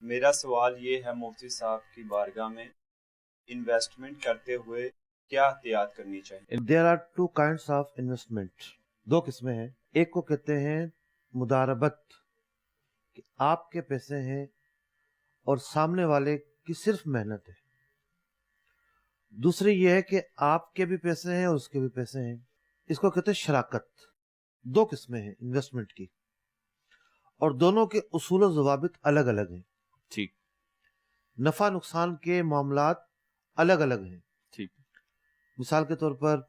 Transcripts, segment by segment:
میرا سوال یہ ہے مفتی صاحب کی بارگاہ میں، انویسٹمنٹ کرتے ہوئے کیا احتیاط کرنی چاہیے؟ There are two kinds of investment. دو قسمیں ہیں. ایک کو کہتے ہیں مداربت، کہ آپ کے پیسے ہیں اور سامنے والے کی صرف محنت ہے. دوسری یہ ہے کہ آپ کے بھی پیسے ہیں اور اس کے بھی پیسے ہیں. اس کو کہتے ہیں شراکت. دو قسمیں ہیں انویسٹمنٹ کی، اور دونوں کے اصول و ضوابط الگ الگ ہیں. ٹھیک. نفع نقصان کے معاملات الگ الگ ہیں. ٹھیک. مثال کے طور پر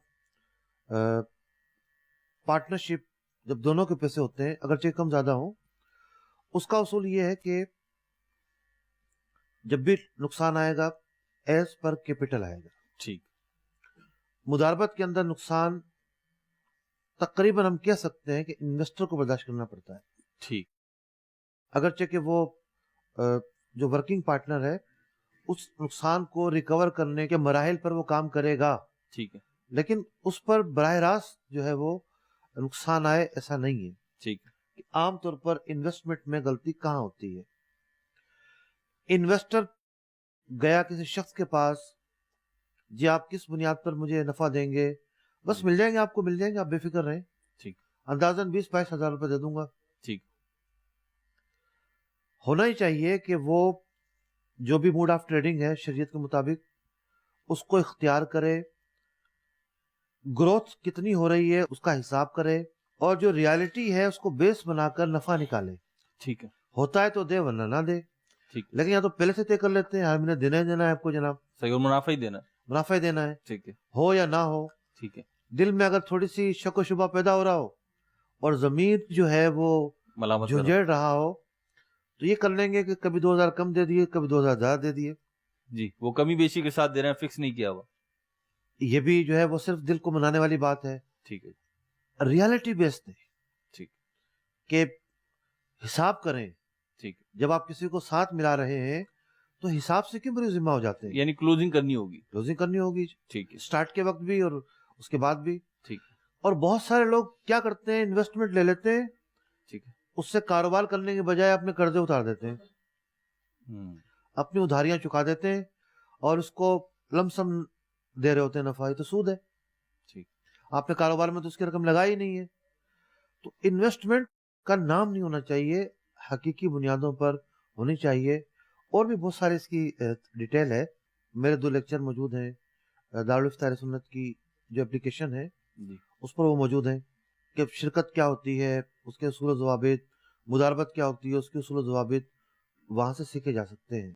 پارٹنرشپ جب دونوں کے پیسے ہوتے ہیں، اگرچہ کم زیادہ ہوں، اس کا اصول یہ ہے کہ جب بھی نقصان آئے گا ایز پر کیپٹل آئے گا. ٹھیک. مداربت کے اندر نقصان تقریباً ہم کہہ سکتے ہیں کہ انویسٹر کو برداشت کرنا پڑتا ہے. ٹھیک. اگرچہ کہ وہ جو ورکنگ پارٹنر ہے اس نقصان کو ریکور کرنے کے مراحل پر وہ کام کرے گا. ٹھیک ہے. لیکن اس پر براہ راست جو ہے وہ نقصان آئے ایسا نہیں ہے. ٹھیک. کہ عام طور پر انویسٹمنٹ میں غلطی کہاں ہوتی ہے؟ انویسٹر گیا کسی شخص کے پاس، جی آپ کس بنیاد پر مجھے نفع دیں گے؟ بس مل جائیں گے، آپ کو مل جائیں گے، آپ بے فکر رہیں. ٹھیک. اندازاً 20-22 ہزار روپے دے دوں گا. ٹھیک. ہونا ہی چاہیے کہ وہ جو بھی موڈ آف ٹریڈنگ ہے شریعت کے مطابق اس کو اختیار کرے، گروتھ کتنی ہو رہی ہے اس کا حساب کرے، اور جو ریالٹی ہے اس کو بیس بنا کر نفع نکالے. ٹھیک ہے. ہوتا ہے تو دے ورنہ نہ دے. ٹھیک. لیکن یا تو پہلے سے طے کر لیتے ہیں ہم نے دینا ہی دینا ہے آپ کو جناب، صحیح، اور منافع ہی دینا. منافع ہی دینا ہے. ٹھیک ہے. ہو یا نہ ہو. ٹھیک ہے. دل میں اگر تھوڑی سی شک و شبہ پیدا ہو رہا ہو اور ضمیر جو ہے وہ ملامت کرو. جھنجھڑ رہا ہو تو یہ کر لیں گے کہ کبھی 2000 کم دے دیے، کبھی 2000 زیادہ دے دیے. جی، وہ کمی بیشی کے ساتھ دے رہے ہیں، فکس نہیں کیا ہوا. یہ بھی جو ہے وہ صرف دل کو منانے والی بات ہے. ٹھیک ہے. ریالٹی بیسڈ ہے. ٹھیک. کہ حساب کریں. ٹھیک. جب آپ کسی کو ساتھ ملا رہے ہیں تو حساب سے کیوں بری ذمہ ہو جاتے ہیں؟ یعنی کلوزنگ کرنی ہوگی. کلوزنگ کرنی ہوگی. ٹھیک ہے. سٹارٹ کے وقت بھی اور اس کے بعد بھی. ٹھیک. اور بہت سارے لوگ کیا کرتے ہیں، انویسٹمنٹ لے لیتے ہیں، ٹھیک ہے. اس سے کاروبار کرنے کے بجائے اپنے قرضے اتار دیتے ہیں، اپنی ادھاریاں چکا دیتے ہیں اور اس کو لم سم دے رہے ہوتے ہیں نفع. یہ تو سود ہے. ٹھیک. آپ نے کاروبار میں تو اس کی رقم لگائی نہیں ہے. تو انویسٹمنٹ کا نام نہیں ہونا چاہیے، حقیقی بنیادوں پر ہونی چاہیے. اور بھی بہت سارے اس کی ڈیٹیل ہے. میرے 2 لیکچر موجود ہیں دارالفتہ اہل سنت کی جو اپلیکیشن ہے جی، اس پر وہ موجود ہیں کہ شرکت کیا ہوتی ہے، اس کے اصول و ضوابط، مداربت کیا ہوتی ہے اس کے اصول و ضوابط، وہاں سے سیکھے جا سکتے ہیں.